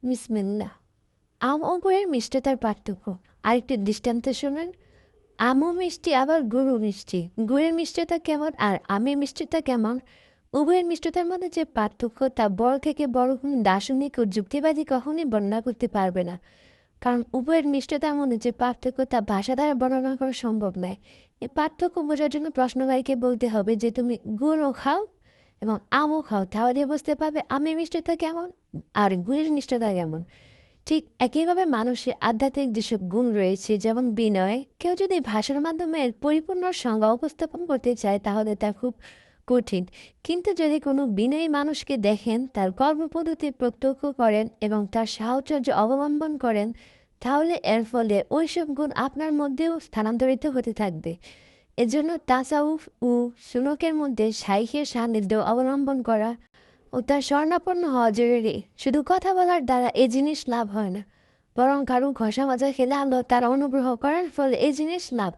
বিসমিল্লাহ। আম ও গুড়ের মিষ্টতার পার্থক্য আরেকটি দৃষ্টান্ত শোনেন। আমও মিষ্টি আবার গুড়ও মিষ্টি। গুড়ের মিষ্টতা কেমন আর আমের মিষ্টতা কেমন? উভয়ের মিষ্টতার মধ্যে যে পার্থক্য তা বড় থেকে বড় কোনো দার্শনিক ও যুক্তিবাদী কখনই বর্ণনা করতে পারবে না। কারণ উভয়ের মিষ্টতার মধ্যে যে পার্থক্য তা ভাষা দ্বারা বর্ণনা করা সম্ভব নয়। এই পার্থক্য বোঝার জন্য প্রশ্নকারীকে বলতে হবে যে তুমি গুড়ও খাও এবং আমও খাও, তাহলে বুঝতে পারবে আমের মিষ্টতা কেমন আর গুড়ের মিষ্টতা কেমন। ঠিক একইভাবে মানুষের আধ্যাত্মিক যেসব গুণ রয়েছে, যেমন বিনয়, কেউ যদি ভাষার মাধ্যমে এর পরিপূর্ণ সংজ্ঞা উপস্থাপন করতে চায় তাহলে তা খুব কঠিন। কিন্তু যদি কোনো বিনয়ী মানুষকে দেখেন, তার কর্মপদ্ধতি প্রত্যক্ষ করেন এবং তার সাহচর্য অবলম্বন করেন, তাহলে এর ফলে ওইসব গুণ আপনার মধ্যেও স্থানান্তরিত হতে থাকবে। এজন্য তাসাউফ ও সুনকের মধ্যে শাইখের সান্নিধ্য অবলম্বন করা ও তার শরণাপন্ন হওয়া জরুরি। শুধু কথা বলার দ্বারা এই জিনিস লাভ হয় না, বরং কারো ঘষা মাজা খেলে আল্লাহ তার অনুগ্রহ করার ফলে এই জিনিস লাভ